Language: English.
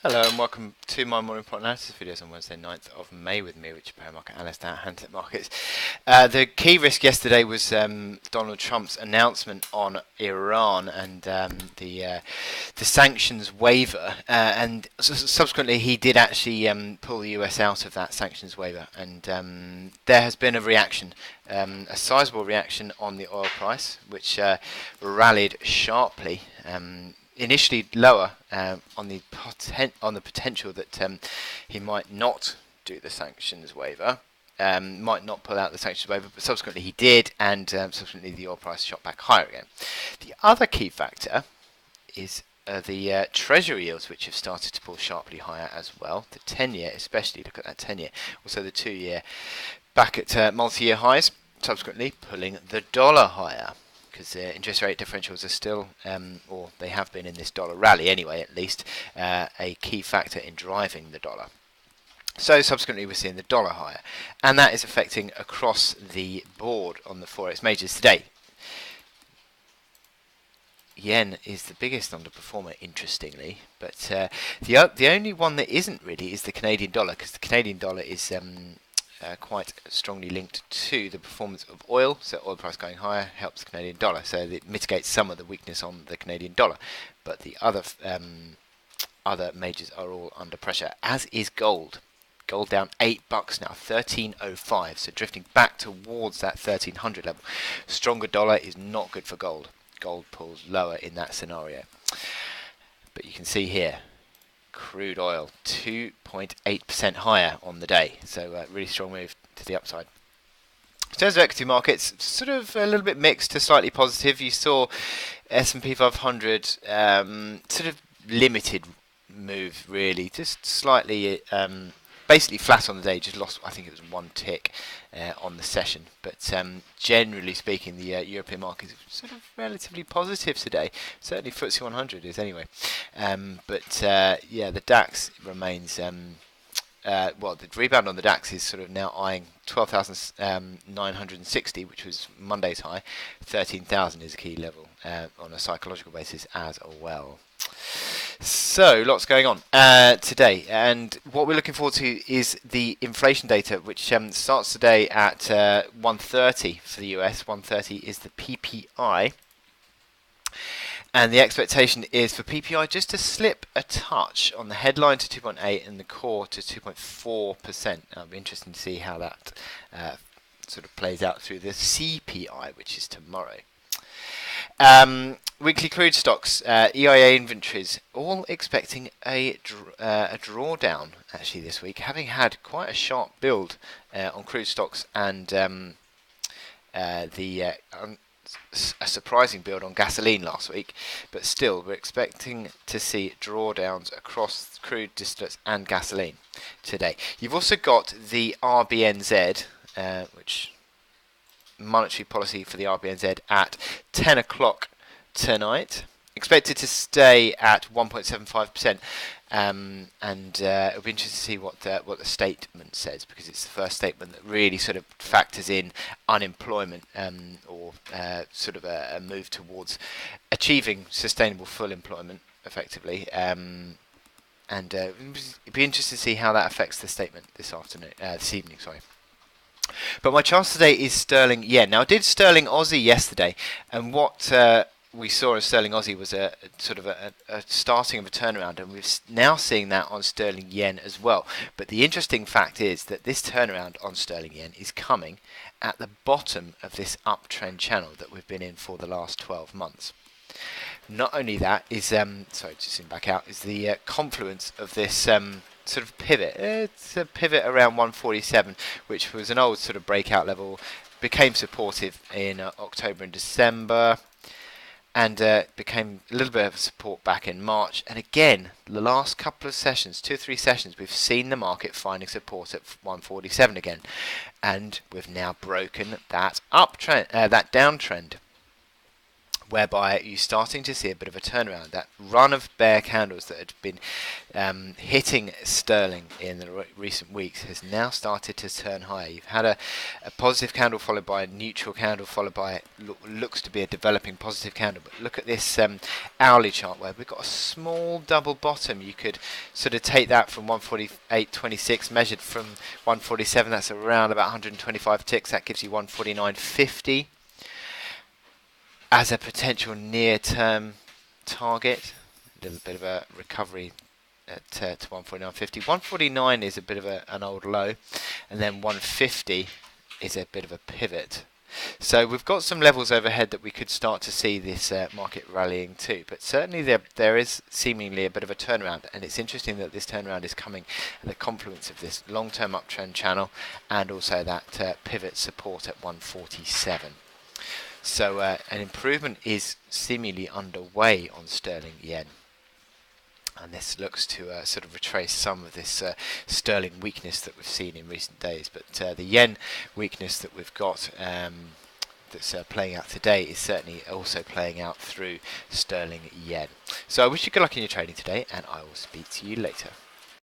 Hello and welcome to my morning plot analysis videos on Wednesday 9th of May with me, Richard Perry, market analyst at Hantec Markets. The key risk yesterday was Donald Trump's announcement on Iran and the sanctions waiver, and subsequently he did actually pull the US out of that sanctions waiver, and there has been a reaction, a sizable reaction on the oil price, which rallied sharply. Initially lower on the potential that he might not do the sanctions waiver, might not pull out the sanctions waiver, but subsequently he did, and subsequently the oil price shot back higher again. The other key factor is the Treasury yields, which have started to pull sharply higher as well. The 10-year, especially, look at that 10-year. Also the 2-year, back at multi-year highs, subsequently pulling the dollar higher, because interest rate differentials are still, or they have been in this dollar rally anyway, at least, a key factor in driving the dollar. So subsequently we're seeing the dollar higher, and that is affecting across the board on the Forex majors today. Yen is the biggest underperformer, interestingly, but the only one that isn't really is the Canadian dollar, because the Canadian dollar is quite strongly linked to the performance of oil, so oil price going higher helps the Canadian dollar, so it mitigates some of the weakness on the Canadian dollar. But the other majors are all under pressure, as is gold. Gold down $8 now, 13.05, so drifting back towards that 1300 level. Stronger dollar is not good for gold. Gold pulls lower in that scenario. But you can see here, crude oil 2.8% higher on the day, so really strong move to the upside. In terms of equity markets, sort of a little bit mixed to slightly positive. You saw S&P 500 sort of limited move, really, just slightly basically flat on the day, just lost, I think it was one tick on the session. But generally speaking, the European market is sort of relatively positive today. Certainly FTSE 100 is anyway. But yeah, the DAX remains, well, the rebound on the DAX is sort of now eyeing 12,960, which was Monday's high. 13,000 is a key level on a psychological basis as well. So, lots going on today, and what we're looking forward to is the inflation data, which starts today at 1:30 for the US. 1:30 is the PPI, and the expectation is for PPI just to slip a touch on the headline to 2.8 and the core to 2.4%. It'll be interesting to see how that sort of plays out through the CPI, which is tomorrow. Weekly crude stocks, EIA inventories, all expecting a drawdown actually this week, having had quite a sharp build on crude stocks and a surprising build on gasoline last week. But still, we're expecting to see drawdowns across crude, distillates and gasoline today. You've also got the RBNZ, which monetary policy for the RBNZ at 10 o'clock tonight, expected to stay at 1.75%, and it'll be interesting to see what the statement says, because it's the first statement that really sort of factors in unemployment, or sort of a move towards achieving sustainable full employment effectively, and it'd be interesting to see how that affects the statement this evening. But my chance today is sterling yen. Now, I did sterling Aussie yesterday, and what we saw in sterling Aussie was a sort of a starting of a turnaround, and we're now seeing that on sterling yen as well. But the interesting fact is that this turnaround on sterling yen is coming at the bottom of this uptrend channel that we've been in for the last 12 months. Not only that is, sorry, just zoom back out, is the confluence of this sort of pivot. It's a pivot around 147, which was an old sort of breakout level, became supportive in October and December, and became a little bit of support back in March. And again, the last couple of sessions, 2 or 3 sessions, we've seen the market finding support at 147 again, and we've now broken that uptrend, that downtrend. whereby you're starting to see a bit of a turnaround. That run of bear candles that had been hitting sterling in the recent weeks has now started to turn higher. You've had a positive candle followed by a neutral candle followed by looks to be a developing positive candle. But look at this hourly chart where we've got a small double bottom. You could sort of take that from 148.26 measured from 147. That's around about 125 ticks. That gives you 149.50 as a potential near-term target. A little bit of a recovery to 149.50. 149 is a bit of an old low, and then 150 is a bit of a pivot. So we've got some levels overhead that we could start to see this market rallying to, but certainly there is seemingly a bit of a turnaround, and it's interesting that this turnaround is coming at the confluence of this long-term uptrend channel and also that pivot support at 147. So an improvement is seemingly underway on sterling yen, and this looks to sort of retrace some of this sterling weakness that we've seen in recent days. But the yen weakness that we've got that's playing out today is certainly also playing out through sterling yen. So I wish you good luck in your trading today, and I will speak to you later.